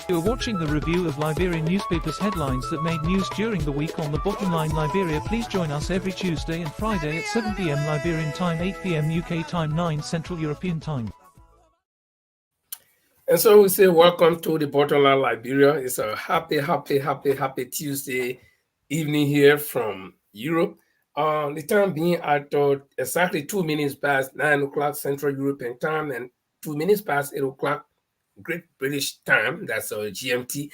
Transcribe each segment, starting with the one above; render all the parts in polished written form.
You're watching the review of Liberian newspapers headlines that made news during the week on the Bottom Line Liberia. Please join us every Tuesday and Friday at 7 p.m. Liberian time, 8 p.m. UK time, 9 Central European time. And so we say welcome to the Bottom Line Liberia. It's a happy Tuesday evening here from Europe. The time being at exactly 2 minutes past 9 o'clock Central European time and 2 minutes past 8 o'clock Great British time. That's GMT.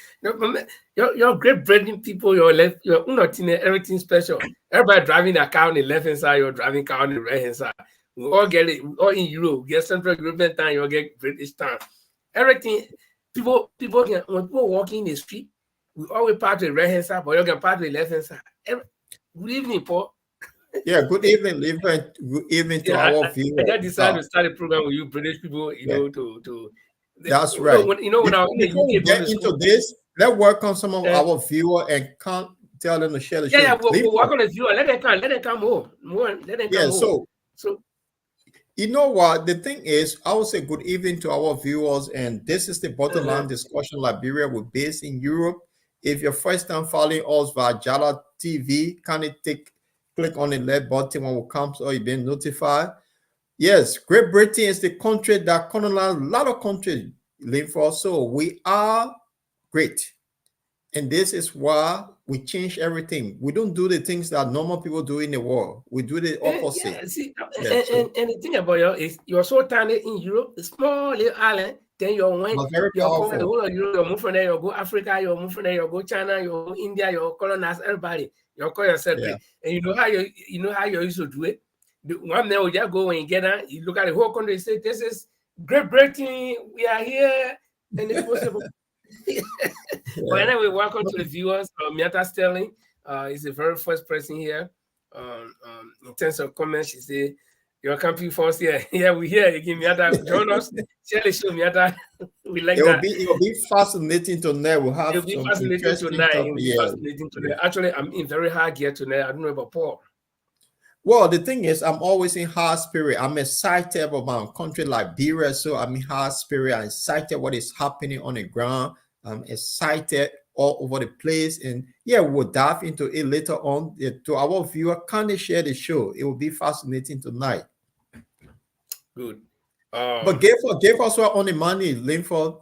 You're Great Britain people. You're not in everything special. Everybody driving a car on the left hand side. You're driving a car on the right hand side. We all get it. All in Europe. We get Central European time. You'll get British time. Everything. People can, when people walk in the street, we always part to the right hand side, but you can part to the left hand side. Good evening, Paul. Yeah, good evening, Liv. Good evening to our viewers. I just decided to start a program with you British people, to that's right. When I was in the UK, get into this, let's welcome some of our viewers and can't tell them to share the show. Yeah, we'll welcome the viewers. Let them come home. So you know what? The thing is, I will say good evening to our viewers, and this is the Bottom Line Discussion Liberia. We're based in Europe. If you're first time following us via Jala TV, click on the red button when it comes or you've been notified. Yes, Great Britain is the country that colonized a lot of countries live for. So we are great. And this is why we change everything. We don't do the things that normal people do in the world. We do the opposite. And the thing about you is you're so tiny in Europe, a small little island, then you're cover the whole of Europe, you're moving from there, you go Africa, you're moving from there, you go China, you go India, you colonize everybody. You call yourself great. And you know how you used to do it. One day we just go and get out, you look at the whole country and say, this is Great Britain, we are here, and it's possible. But anyway, welcome to the viewers. Miata Sterling is the very first person here. In terms of comments, she said, "You're coming first here." Yeah, we here. You give Miata join us. Share the show, Miata. We like that. It will be fascinating tonight. We'll have It'll be fascinating tonight. Actually, I'm in very high gear tonight. I don't know about Paul. Well, the thing is, I'm always in high spirit. I'm excited about my country, Liberia. So I'm in high spirit. I'm excited what is happening on the ground. I'm excited all over the place. And yeah, we'll dive into it later on. To our viewer, kindly share the show. It will be fascinating tonight. Good. But give us what on the money, Linford.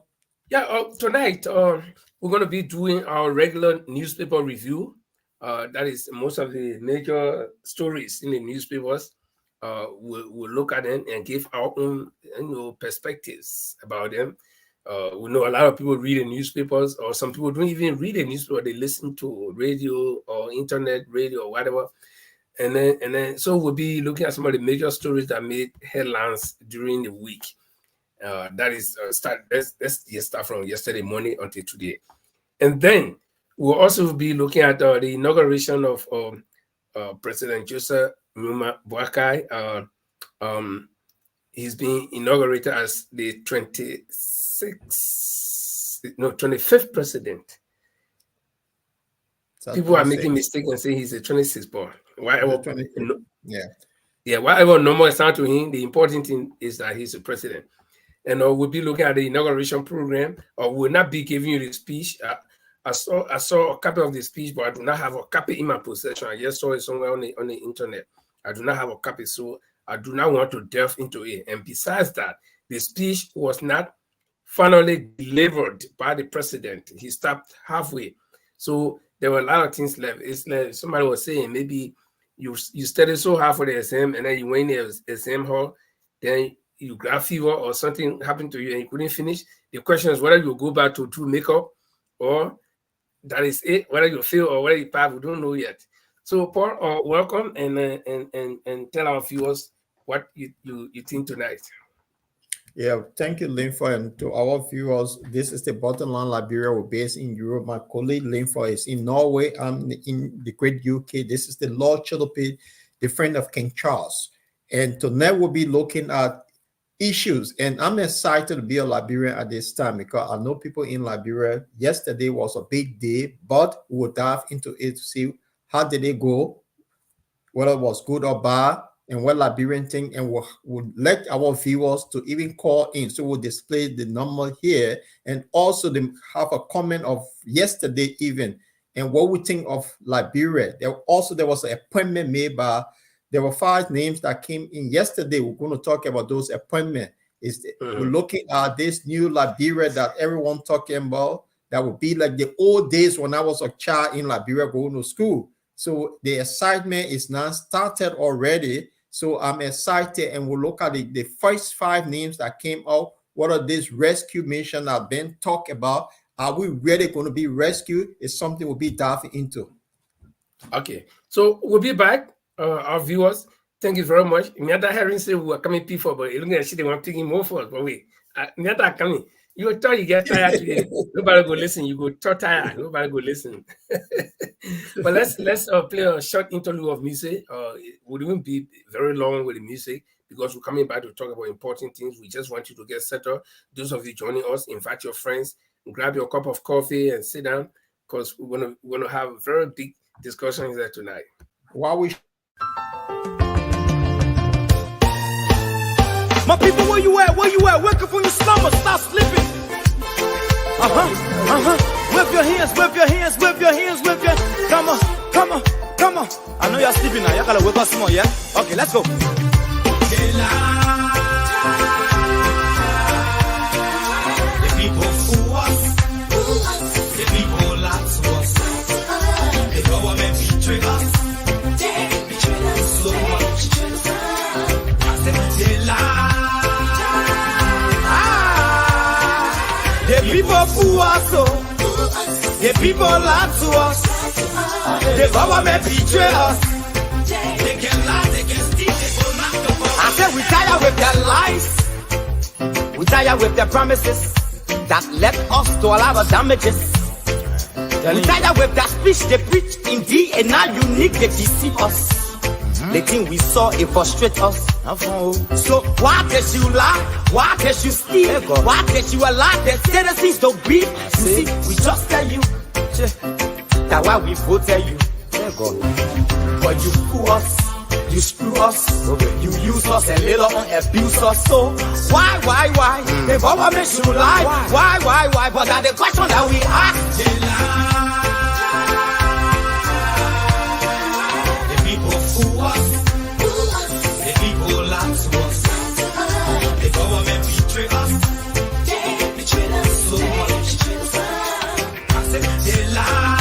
Yeah, tonight we're going to be doing our regular newspaper review. That is most of the major stories in the newspapers. We'll look at them and give our own perspectives about them. We know a lot of people read the newspapers, or some people don't even read the newspaper. They listen to radio or internet radio or whatever. And then so we'll be looking at some of the major stories that made headlines during the week. Let's start from yesterday morning until today. And then we'll also be looking at the inauguration of President JosephNyuma Boakai. He's being inaugurated as the 25th president. People are making mistakes and saying he's the 26th, but whatever normal sound to him, the important thing is that he's the president. And we'll be looking at the inauguration program, or we'll not be giving you the speech. I saw a copy of the speech, but I do not have a copy in my possession. I just saw it somewhere on the internet. I do not have a copy, so I do not want to delve into it. And besides that, the speech was not finally delivered by the president. He stopped halfway. So there were a lot of things left. It's like somebody was saying, maybe you studied so hard for the exam, and then you went in the exam hall, then you got fever or something happened to you and you couldn't finish. The question is whether you go back to do makeup, or that is it, whether you fail or whether you pass, we don't know yet. So Paul, welcome, and tell our viewers what you think tonight. Yeah, thank you, Linford. And to our viewers, this is the Bottom Line Liberia. We're based in Europe. My colleague Linford is in Norway. I'm in the great UK. This is the Lord Chilope, the friend of King Charles. And tonight we'll be looking at issues. And I'm excited to be a Liberian at this time because I know people in Liberia. Yesterday was a big day, but we'll dive into it to see how did it go, whether it was good or bad, and what Liberian think, and we'll let our viewers to even call in. So we'll display the number here, and also they have a comment of yesterday even, and what we think of Liberia. There was an appointment made by, there were 5 names that came in yesterday. We're going to talk about those appointments. We're looking at this new Liberia that everyone talking about, that would be like the old days when I was a child in Liberia going to school. So the excitement is now started already. So I'm excited, and we'll look at the first 5 names that came out. What are these rescue missions that have been talked about? Are we really going to be rescued? It's something we'll be diving into. Okay, so we'll be back, our viewers. Thank you very much. Nyata Herring said we were coming P4, but looking at shit, they want picking more for us. But wait, Nyata coming. You thought you get tired today. Nobody go listen. You go tired. Nobody go listen. But let's play a short interlude of music. It wouldn't be very long with the music because we're coming back to talk about important things. We just want you to get settled. Those of you joining us, invite your friends, grab your cup of coffee and sit down because we're gonna have a very big discussion here tonight. While we my people, where you at? Where you at? Wake up from your slumber, stop sleeping. Whip your hands, whip your hands, whip your hands, whip your. Come on, come on, come on. I know you're sleeping now. You gotta whip us some more, yeah? Okay, let's go. The people fool us. The people lie to us. The government betray us. Betray us so much. I said they lie. The people fool us, the people lie to us, the government betray us. They can lie, they can steal, they go knock the ball. I said we tired with their lies, we tired with their promises that led us to a lot of damages. We tired with their speech they preach indeed, and now unique they deceive us. The thing we saw, it frustrates us. So why can't you lie? Why can't you steal? Why can't you allow the citizens to be? You see, we just tell you that's why we voted you. But you fool us, you screw us, you use us and later on abuse us. So why? The government should lie. Why? But that's the question that we ask. They lie. Fool us. The people lie to us. The government betray us. They betray us so much. I said they lie.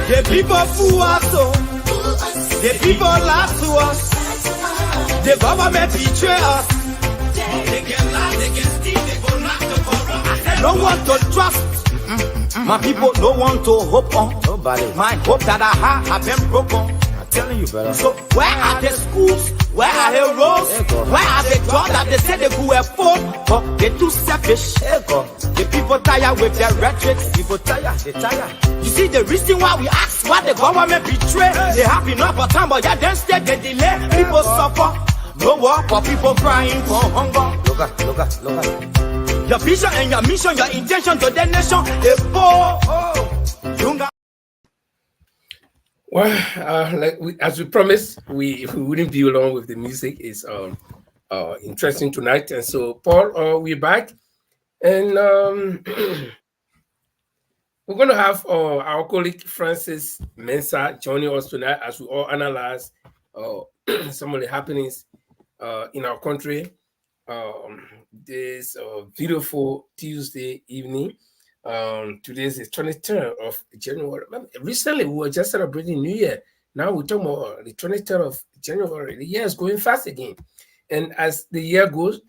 The people fool us. The people lie to us. The government betray us. They can lie, they can steal, they go knock the corrupt. I said no one to trust. My people don't want to hope on nobody. My hope that I have been broken. I'm telling you, brother. So where are the schools? Where are the roads? Where are the jobs that they say they could afford? But they're too selfish. The people tired with their rhetoric. People tired, they tired. You see the reason why we ask why the government betray. They have enough of time, but yeah, then instead they delay. People suffer. No work for people crying for hunger. Look at. Your vision and your mission, your intention to the nation, the poor. Well, as we promised, we wouldn't be along with the music. It's interesting tonight, and so Paul, we're back, and we're going to have our colleague Francis Mensah joining us tonight as we all analyze some of the happenings in our country. This beautiful Tuesday evening. Today is the 23rd of January. Recently, we were just celebrating New Year. Now we're talking about the 23rd of January. The year is going fast again. And as the year goes,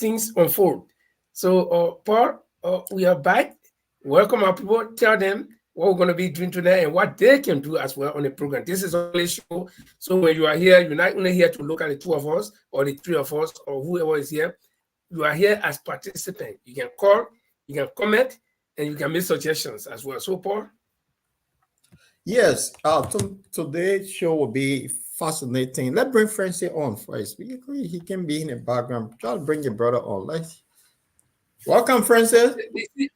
things unfold. So, Paul, we are back. Welcome our people. Tell them what we're going to be doing today and what they can do as well on the program. This is only a show. So when you are here, you're not only here to look at the 2 of us or the 3 of us or whoever is here. You are here as participant. You can call, you can comment, and you can make suggestions as well. So, Paul? Yes, today's show will be fascinating. Let's bring Francis on first. He can be in the background. Try to bring your brother on. Welcome, Francis.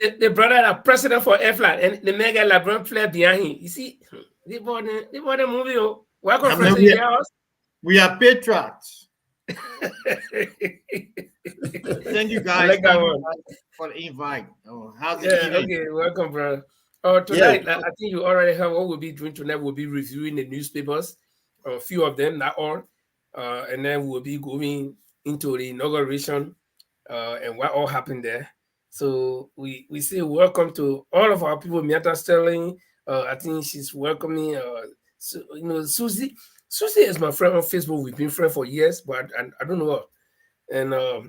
The brother, the president for F-Line, and the mega LeBron player behind him. You see, The body movie. Oh. Welcome, I mean, friends, in the house. we are patriots. Thank you guys, like that one. for the invite. Oh, how's it Yeah, evening? okay, welcome, bro. Tonight, I think you already heard what we'll be doing tonight. We'll be reviewing the newspapers, a few of them, not all, and then we'll be going into the inauguration and what all happened there. So we say welcome to all of our people. Miata Sterling, I think she's welcoming. So, you know, Susie. Susie is my friend on Facebook. We've been friends for years, but I don't know her.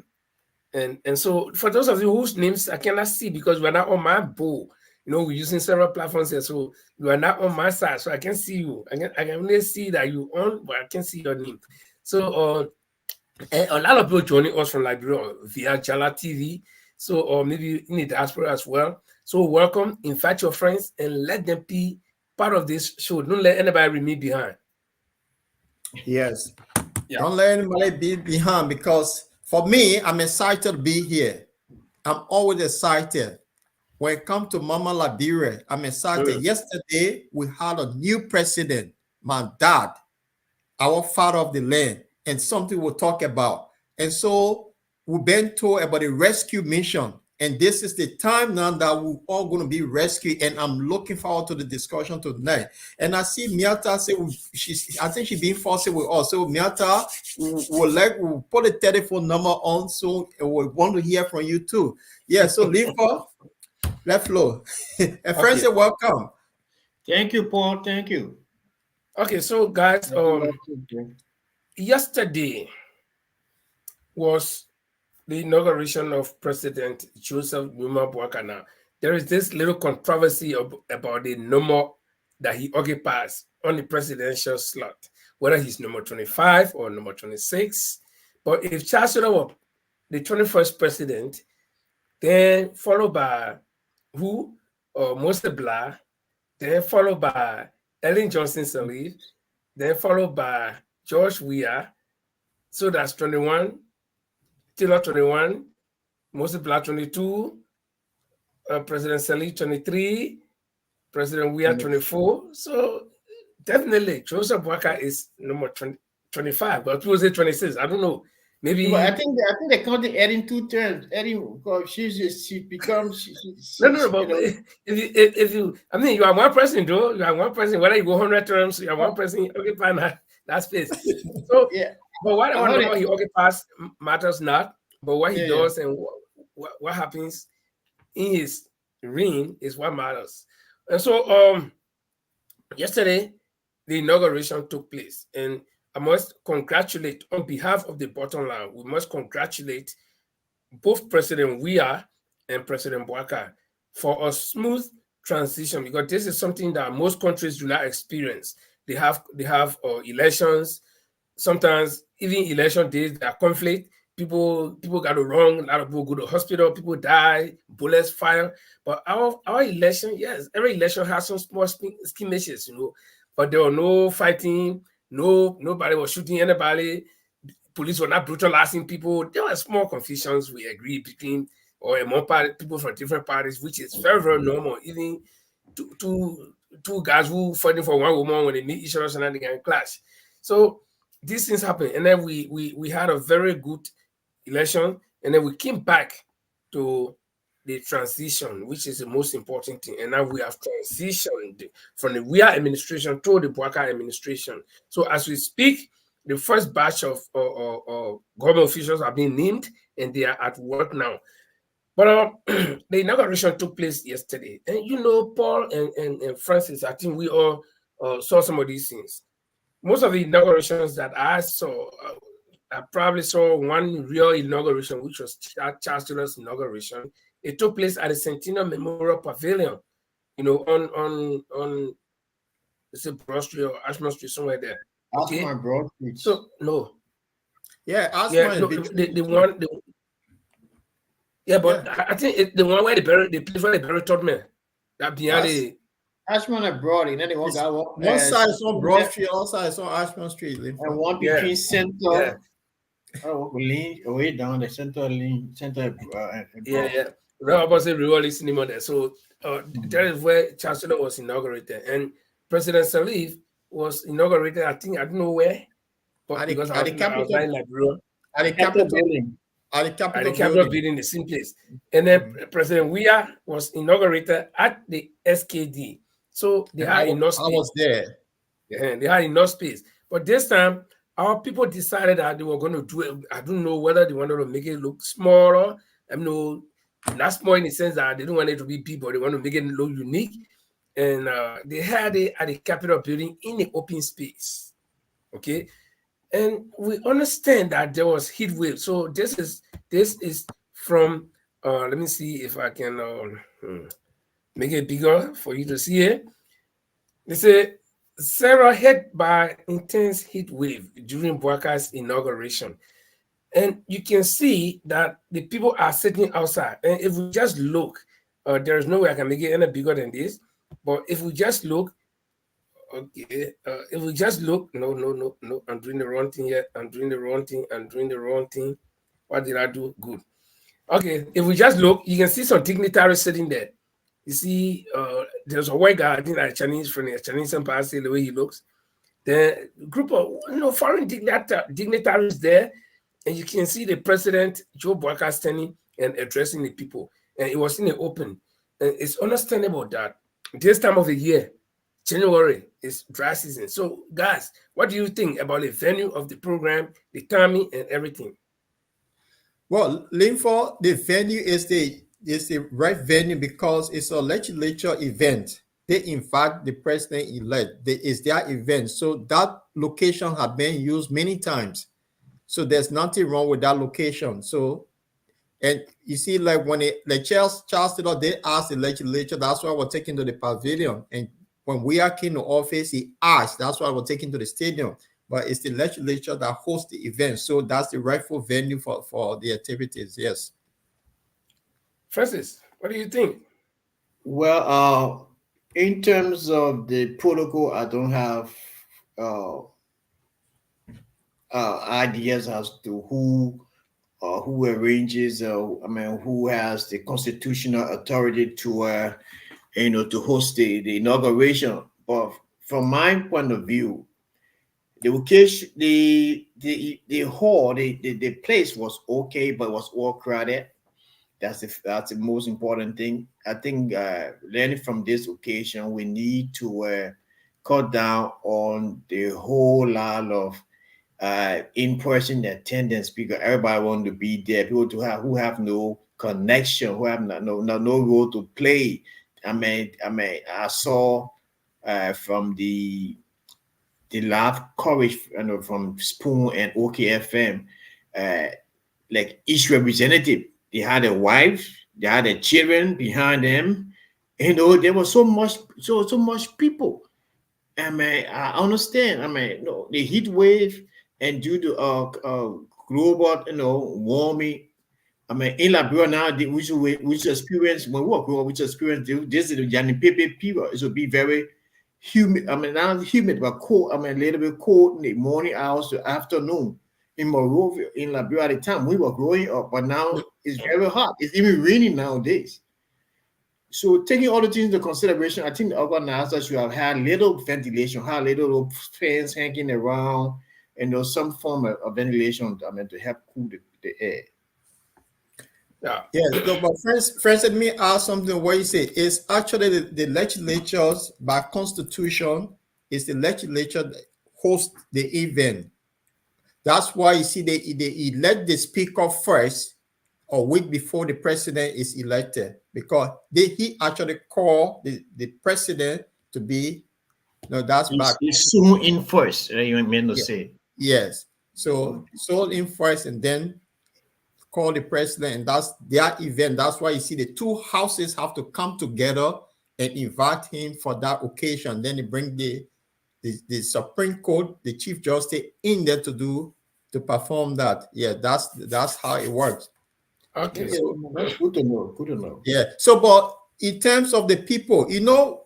And so for those of you whose names I cannot see because we're not on my bowl, you know, we're using several platforms here, so you are not on my side, so I can see you. I can only see that you on, but I can see your name. So and a lot of people joining us from Liberia via Jala TV. So maybe in the diaspora as well. So welcome, invite your friends, and let them be part of this show. Don't let anybody remain behind. Yes. Yeah. Don't let anybody be behind, because for me, I'm excited to be here. I'm always excited. When it comes to Mama Liberia, I'm excited. Yesterday, we had a new president, my dad, our father of the land, and something we'll talk about. And so we've been told about the rescue mission. And this is the time now that we're all going to be rescued. And I'm looking forward to the discussion tonight. And I see Miata say I think she's being forced with us. So Miata, we'll put a telephone number on, so we want to hear from you too. Yeah, so Lifa, let's flow. And friends, welcome. Thank you, Paul. Thank you. Okay, so guys, yesterday was the inauguration of President JosephNyuma Boakai. Now, there is this little controversy about the number that he occupies on the presidential slot, whether he's number 25 or number 26. But if Chancellor were the 21st president, then followed by who? Mose Blah, then followed by Ellen Johnson Sirleaf, then followed by George Weah. So that's 21. Taylor 21, Mose Blah 22, President Sirleaf 23, President Weah 24. So definitely Joseph Boakai is number 25, but people say 26. I don't know. Maybe well, I think they count adding 2 terms. Adding because she becomes no. But if you, I mean, you are one person, though. You are one person. Whether you go 100 terms, you are one person occupying that space. So yeah. But what he occupies matters not. But what he does and what happens in his reign is what matters. And so yesterday the inauguration took place, and I must congratulate on behalf of the bottom line. We must congratulate both President Weah and President Boakai for a smooth transition, because this is something that most countries do not experience. They have elections. Sometimes even election days, there are conflict. People got it wrong. A lot of people go to hospital. People die. Bullets fire. But our election, yes, every election has some small skirmishes, you know. But there was no fighting. Nobody was shooting anybody. Police were not brutalizing people. There were small confusions, we agree, between or among people from different parties, which is very, very normal. Even two guys who fighting for one woman, when they meet each other, so they can clash. So these things happen, and then we had a very good election, and then we came back to the transition, which is the most important thing. And now we have transitioned from the Weah administration to the Boakai administration. So as we speak, the first batch of government officials are being named, and they are at work now. But the inauguration took place yesterday, and you know, Paul and Francis, I think we all saw some of these things. Most of the inaugurations that I saw, I probably saw one real inauguration, which was Chancellor's inauguration. It took place at the Centennial Memorial Pavilion, you know, on it's a Broad Street or Ashmont Street, somewhere there. Okay? Ashmont Broad Street. So no. Yeah, the one. But I think the one where the place where they buried Todman, that behind the Ashmont and Broad, and then the one side is on Broad Street, other side is on Ashmont Street, and one between Center. Yeah. Oh, lean way down the center. I was a real cinema there. So that is where Chancellor was inaugurated, and President Salif was inaugurated, I think, I don't know where, but because I was in Liberia. At the Capitol building. At the Capitol building, the same place. And then President Weah was inaugurated at the SKD. So they had enough space. I was there. Yeah, they had enough space. But this time, our people decided that they were going to do it. I don't know whether they wanted to make it look smaller. I know not small in the sense that they don't want it to be big, but they want to make it look unique. And they had it at the Capitol building in the open space. Okay. And we understand that there was heat wave. So this is from let me see if I can make it bigger for you to see it. They say Sarah hit by intense heat wave during Boakai's inauguration. And you can see that the people are sitting outside. And if we just look, there's no way I can make it any bigger than this. But if we just look, okay, if we just look, no, I'm doing the wrong thing here. I'm doing the wrong thing. What did I do? Good. Okay, if we just look, you can see some dignitaries sitting there. You see, there's a white guy, I think like Chinese from the Chinese empire, the way he looks. The group of foreign dignitaries there, and you can see the President Joe Boakai standing and addressing the people. And it was in the open. And it's understandable that this time of the year, January, is dry season. So, guys, what do you think about the venue of the program, the timing, and everything? Well, Linford, the venue is the right venue because it's a legislature event. They invite the president-elect. It's their event. So that location has been used many times. So there's nothing wrong with that location. So, and you see, like when Charles Taylor, they asked the legislature, that's why we're taken to the pavilion. And when we came to office, he asked, that's why we're taken to the stadium. But it's the legislature that hosts the event. So that's the rightful venue for the activities, yes. Francis, what do you think? Well, in terms of the protocol, I don't have ideas as to who arranges, who has the constitutional authority to, to host the inauguration. But from my point of view, the occasion, the hall, the place was okay, but it was all crowded. That's the most important thing. I think learning from this occasion, we need to cut down on the whole lot of in-person attendance because everybody wants to be there. People who have no connection, who have no role to play. I saw from the live coverage from Spoon and OKFM, like each representative, they had a wife, they had their children behind them. There was so much people. I understand. The heat wave and due to global, warming. In Liberia now, which experience when we were growing, which experience this is the Yanni Pepe people. It will be very humid. Not humid, but cold. A little bit cold in the morning hours to afternoon. In Monrovia, in Liberia, at the time we were growing up, but now it's very hot. It's even raining nowadays. So taking all the things into consideration, I think the organizers should have had little ventilation, had little fans hanging around, and some form of ventilation. To help cool the air. Yeah. So, but friends, let me ask something. What you say is actually the legislatures by constitution is the legislature that hosts the event. That's why you see they elect the speaker first a week before the president is elected because he actually called the president to be. No, that's back. It's soon in first. You meant to say. Yes. So in first and then call the president, and that's their event. That's why you see the two houses have to come together and invite him for that occasion. Then they bring the Supreme Court, the Chief Justice in there to perform that. Yeah, that's how it works. Okay, so good to know. Yeah. So, but in terms of the people,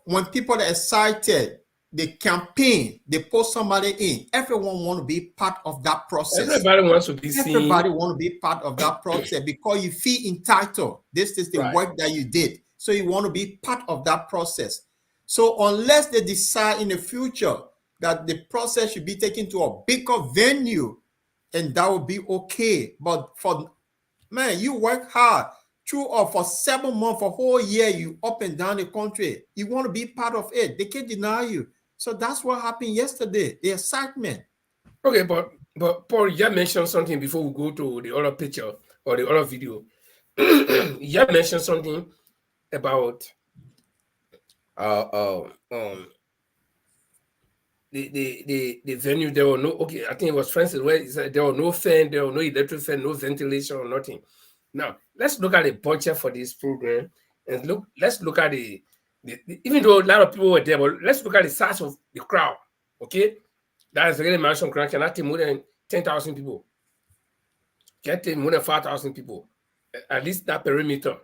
when people are excited, the campaign, they post somebody in. Everyone want to be part of that process. Everybody wants to be seen. Everybody want to be part of that process because you feel entitled. This is the work that you did. So you want to be part of that process. So unless they decide in the future that the process should be taken to a bigger venue, and that would be okay. But for, man, you work hard through or for 7 months, for a whole year, you up and down the country. You want to be part of it. They can't deny you. So that's what happened yesterday, the excitement. Okay, but Paul, you mentioned something before we go to the other picture or the other video. You mentioned something about the venue. There were no, okay, I think it was Francis where he said there were no fan, there were no electric fan, no ventilation or nothing. Now let's look at the budget for this program and let's look at the even though a lot of people were there, but let's look at the size of the crowd. Okay, that is really mansion crowd cannot more than 10,000 people. Get more than 5,000 people, at least that perimeter.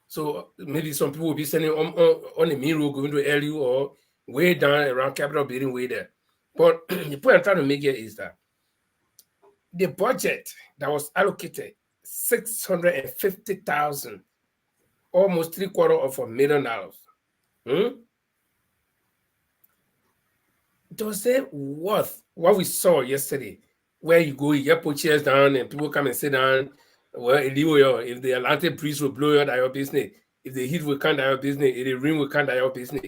So maybe some people will be standing on the main road going to LU or way down around Capitol Building, way there. But the point I'm trying to make here is that the budget that was allocated, $650,000, almost $750,000. Does it worth what we saw yesterday? Where you go, you get put chairs down and people come and sit down. Well, if the Atlantic breeze will blow you out of your business, if the heat will come down your business, if the rain will come down your business,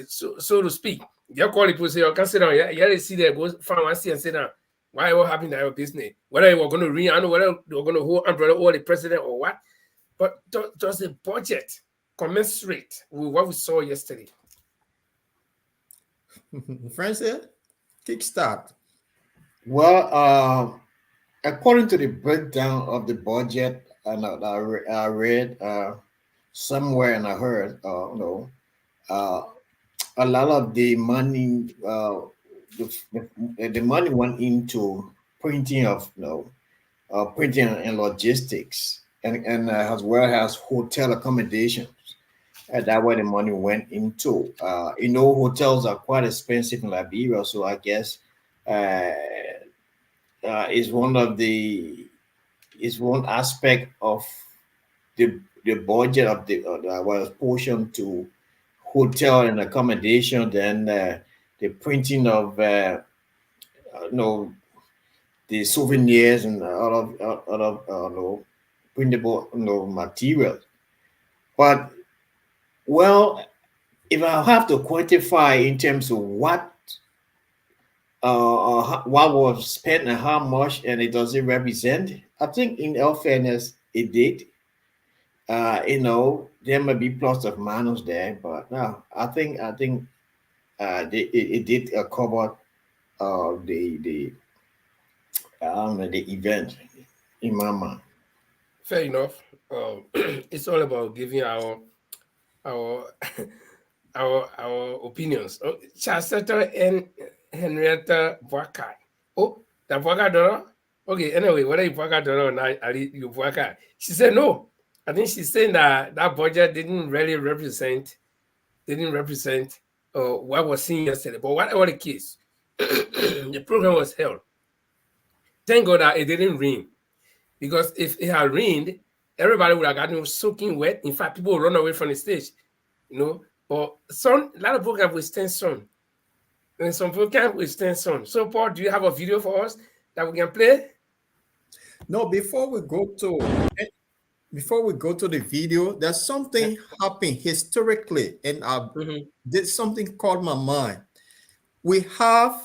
so to speak. You call people say, "You can sit down." Yeah, see there, go find one seat and sit down. Why what happened to your business? Whether you were going to rain, I don't know whether they were going to hold umbrella over the president or what. But does the budget commensurate with what we saw yesterday? Francis, kickstart. Well, according to the breakdown of the budget, and I read somewhere and I heard, a lot of the money, the money went into printing of, printing and logistics, and as well as hotel accommodations. And that's where the money went into. Hotels are quite expensive in Liberia, so I guess is one aspect of the budget of the was portion to hotel and accommodation. Then the printing of the souvenirs and other printable materials. But well, if I have to quantify in terms of what was spent and how much, and it does it represent, I think in all fairness, it did. There may be plus or minus there, but no, I think it did cover the event in my mind. Fair enough. It's all about giving our opinions. Chancellor and Henrietta Boakai. Oh, the Boakai daughter? Okay, anyway, whether you Boakai daughter or not, you Boakai. She said no. I think she's saying that budget didn't really represent what was seen yesterday. But whatever the case, the program was held. Thank God that it didn't rain. Because if it had rained, everybody would have gotten soaking wet. In fact, people would run away from the stage. But a lot of people can withstand sun. And some people can't withstand sun. So, Paul, do you have a video for us that we can play? No, before we go to the video, there's something happened historically, and did something caught my mind. We have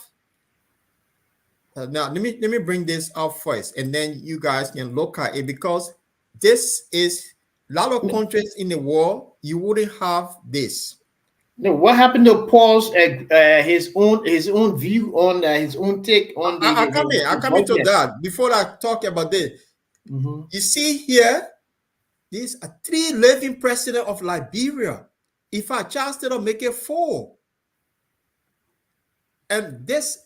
now. Let me bring this out first, and then you guys can look at it, because this is a lot of countries in the world. You wouldn't have this. No, what happened to Paul's his own view on his own take on the? I come into that before I talk about this. You see here, these are 3 living presidents of Liberia. If I chanced it, I'll make it 4. And this,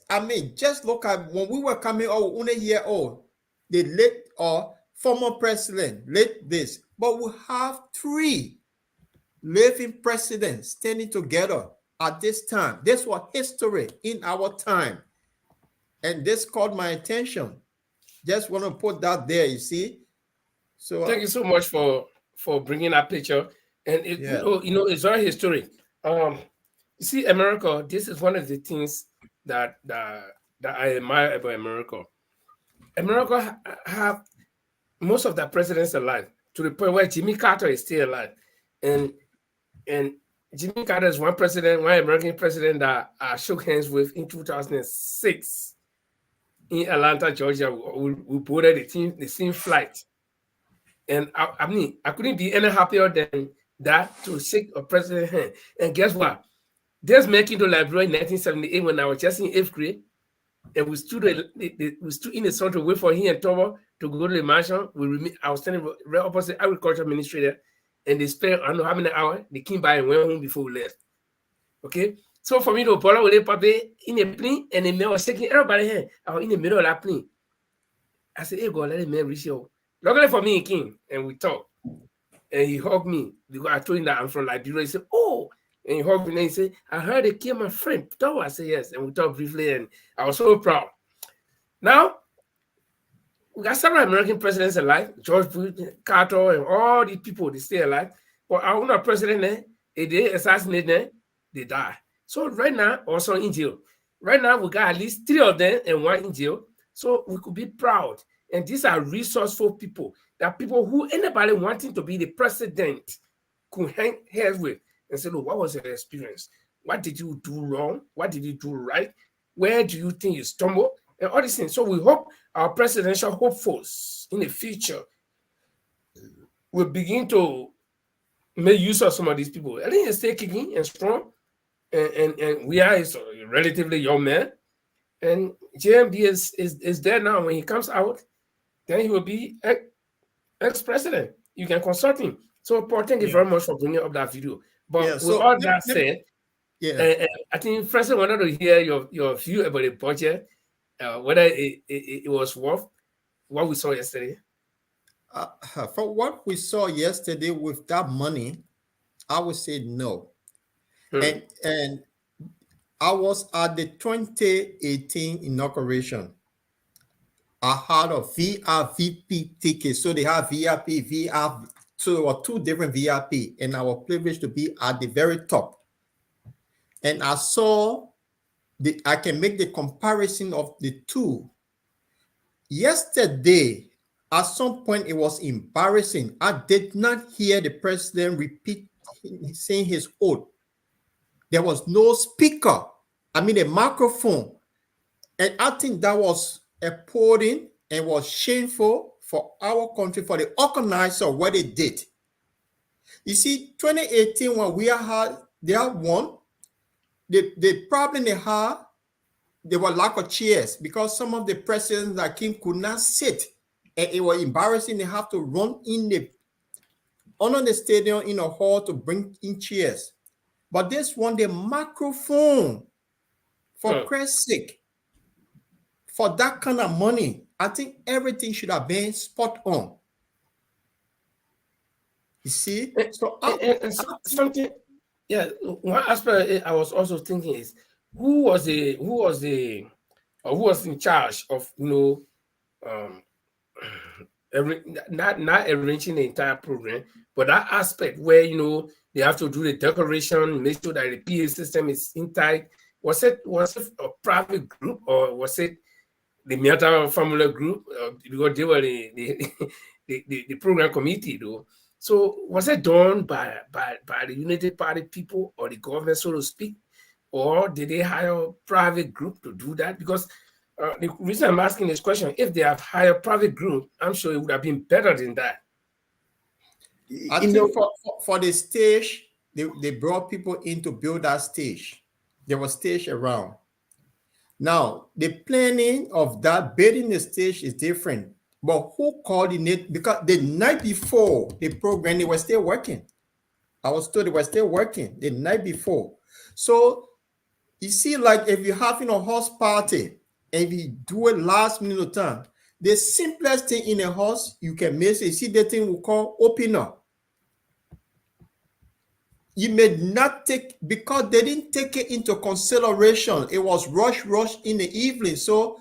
just look at when we were coming out, 1 year old, the late or former president, late this, but we have 3 living presidents standing together at this time. This was history in our time. And this caught my attention. Just want to put that there, you see. So thank you so much for bringing that picture. And it's very historic. You see, America, this is one of the things that I admire about America. America have most of the presidents alive, to the point where Jimmy Carter is still alive. And Jimmy Carter is one American president that I shook hands with in 2006 in Atlanta, Georgia. We boarded the same flight. And I mean, I couldn't be any happier than that to shake a president's hand. And guess what? This making the library in 1978 when I was just in 8th grade, and we stood in the sun to wait for him and Tobo to go to the mansion. I was standing right opposite agriculture administrator, and they spent I don't know how many hours. They came by and went home before we left. Okay, so for me to pull out with the puppy in a plane, and the man was shaking everybody's hand. I was in the middle of that plane. I said, "Hey, God, let the man reach you." Luckily for me, he came and we talked, and he hugged me because I told him that I'm from Liberia. He said, "Oh." And he hugged me and he said, "I heard they killed my friend." I said, "Yes." And we talked briefly, and I was so proud. Now, we got several American presidents alive, George Bush, Carter, and all these people, they stay alive. But our own president, if they assassinate them, they die. So right now, also in jail. Right now, we got at least 3 of them and 1 in jail. So we could be proud. And these are resourceful people. That people who anybody wanting to be the president could hang heads with and say, "Look, what was your experience? What did you do wrong? What did you do right? Where do you think you stumbled?" And all these things. So we hope our presidential hopefuls in the future will begin to make use of some of these people. I think they stay kicking and strong. And we are a relatively young man. And JMB is there now. When he comes out, then he will be ex-president. You can consult him. So Paul, thank you very much for bringing up that video. But with all that said, I think Francis wanted to hear your view about the budget, whether it was worth what we saw yesterday. From what we saw yesterday with that money, I would say no. And I was at the 2018 inauguration. I had a VRVP ticket. So they have VIP, VR. So there were 2 different VIP, and I was privileged to be at the very top. And I saw I can make the comparison of the 2. Yesterday, at some point, it was embarrassing. I did not hear the president repeat saying his oath. There was no speaker. I mean, a microphone. And I think that was appalling and was shameful for our country, for the organizer, what they did. You see, 2018, when they had won, the problem they had, there were lack of chairs because some of the presidents that came could not sit. And it was embarrassing. They have to run under the stadium in a hall to bring in chairs. But this one, the microphone, for Christ's sake, for that kind of money, I think everything should have been spot on. You see? So something, one aspect I was also thinking is who was in charge of not arranging the entire program, but that aspect where they have to do the decoration, make sure that the PA system is intact. Was it a private group or was it the Miata Family Group? Because they were the program committee, though. So was it done by the United Party people or the government, so to speak, or did they hire a private group to do that? Because the reason I'm asking this question, if they have hired a private group, I'm sure it would have been better than that. I think for the stage, they brought people in to build that stage. There was stage around. Now, the planning of that building the stage is different. But who coordinated? Because the night before the program, they were still working. I was told they were still working the night before. So you see, like if you're having a house party and you do it last minute time, the simplest thing in a house you can miss, you see the thing we call opener. You may not take, because they didn't take it into consideration. It was rush in the evening. So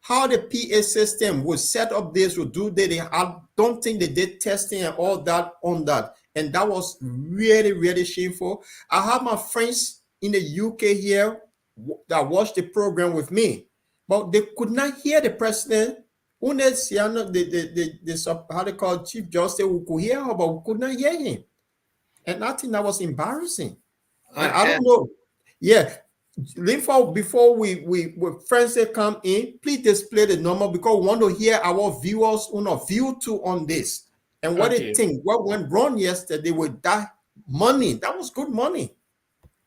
how the PA system would set up this, would do that, I don't think they did testing and all that on that. And that was really, really shameful. I have my friends in the UK here that watched the program with me, but they could not hear the president. How they call Chief Justice, we could hear her, but we could not hear him. And I think that was embarrassing. I don't know. Yeah. Before we friends they come in, please display the number because we want to hear our viewers view too on this and what they think. What went wrong yesterday with that money? That was good money.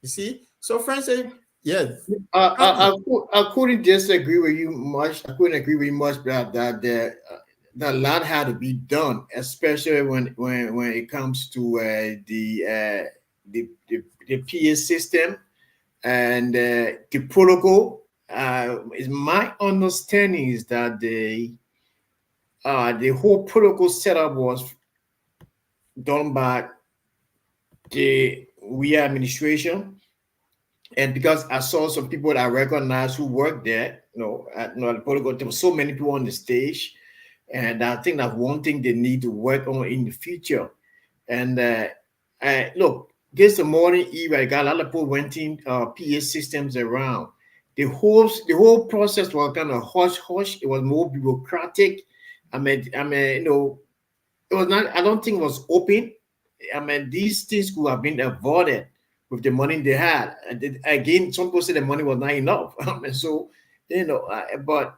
You see? So friends say, yeah. I couldn't disagree with you much. I couldn't agree with you much about that. That a lot had to be done, especially when it comes to the PA system and the protocol. Is my understanding is that the whole protocol setup was done by the administration. And because I saw some people that I recognize who worked there, at the protocol, there were so many people on the stage. And I think that's one thing they need to work on in the future. And look, this morning, I got a lot of people renting PA systems around. The whole process was kind of hush. It was more bureaucratic. I mean, it was not. I don't think it was open. I mean, these things could have been avoided with the money they had. And again, some people say the money was not enough. So but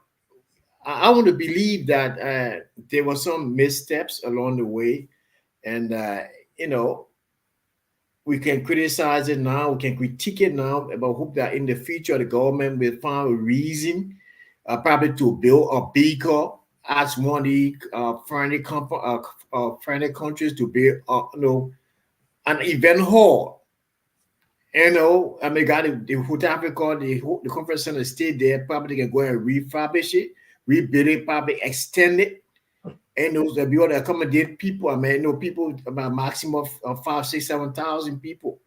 I want to believe that there were some missteps along the way, and we can criticize it now, we can critique it now, but hope that in the future the government will find a reason, probably to build a bigger, as one of the friendly countries to build, an event hall. I mean, got the South Africa, the conference center stay there. Probably can go and refurbish it, rebuild it, probably extend it. And those will be able to accommodate people. I mean, people about maximum of 5, 6, 7,000 people.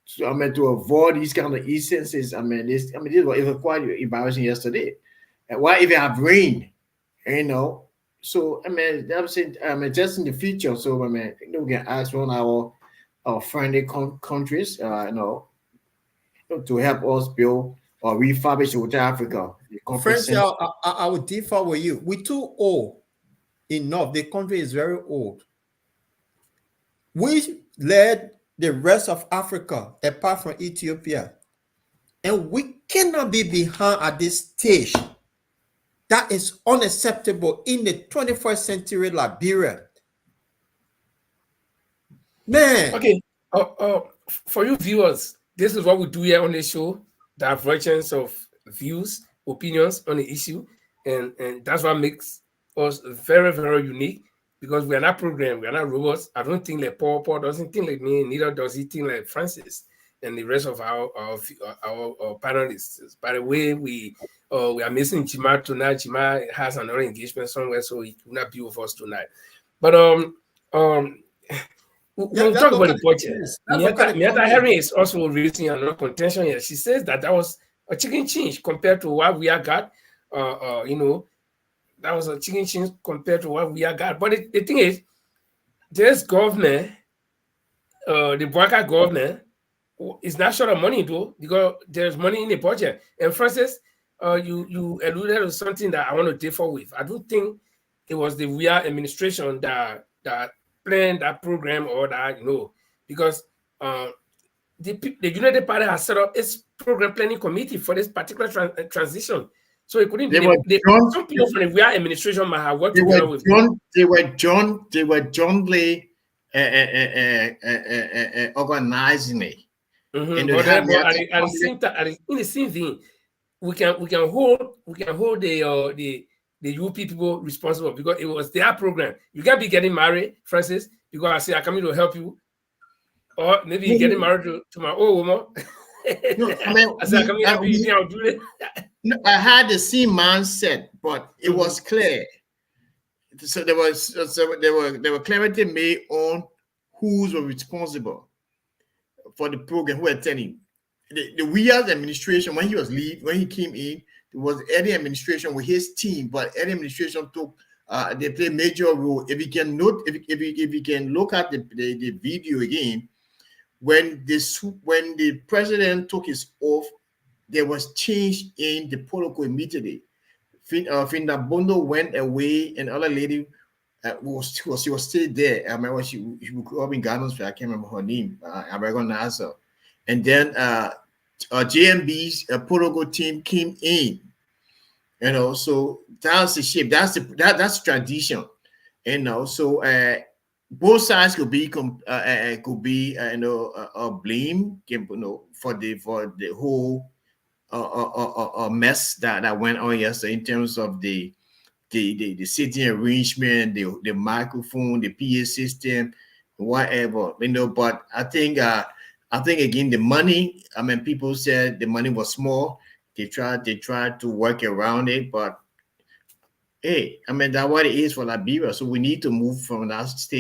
So I mean, to avoid these kind of instances. This was quite embarrassing yesterday. And why even have rain? So I mean, that was it. Just in the future. So we can ask one of our friendly countries, to help us build or refurbish South Africa. Friends, I would differ with you. We're too old enough. The country is very old. We led the rest of Africa apart from Ethiopia, and we cannot be behind at this stage. That is unacceptable in the 21st century Liberia. Man. Okay. For you viewers, this is what we do here on the show. Divergence of views, opinions on the issue, and that's what makes us very, very unique, because we are not programmed, we are not robots. I don't think like Paul doesn't think like me, neither does he think like Francis and the rest of our panelists. By the way, we are missing Jima tonight. Jima has another engagement somewhere, so he will not be with us tonight. But we'll talk about the budget. Miata Henry is also raising another contention here. She says that was a chicken change compared to what we have got. That was a chicken change compared to what we have got. But the thing is, this government, the Boakai government, is not short of money though, because there's money in the budget. And Francis, you alluded to something that I want to differ with. I don't think it was the real administration that planned that program or that, because the United Party has set up its program planning committee for this particular transition. So it couldn't be some people from the real administration might have worked together with them. They were jointly organizing it. Mm-hmm. In the same thing, we can hold the UP people responsible, because it was their program. You can't be getting married, Francis, because I say I'm coming to help you, or maybe you're getting married to my old woman. I said I'm coming to help you. I'll do it. I had the same mindset, but it was clear. So there were clarity made on who's were responsible for the program, who attending. The Weir's administration, when he came in, it was Eddie administration with his team, but Eddie administration took they play a major role. If you can look at the video again, when the president took his oath, there was change in the protocol immediately. Finda Bondo went away, and other lady she was still there. I remember she grew up in Ghana. I can't remember her name. I recognize her. And then JMB's protocol team came in. You know, so that's the shape. That's tradition. You know, so both sides could be blame, you know, for the whole mess that went on yesterday in terms of the sitting arrangement, the microphone, the PA system, whatever, you know. But I think again, the money, I mean, people said the money was small. They tried to work around it, but hey, I mean, that's what it is for Liberia. So we need to move from that state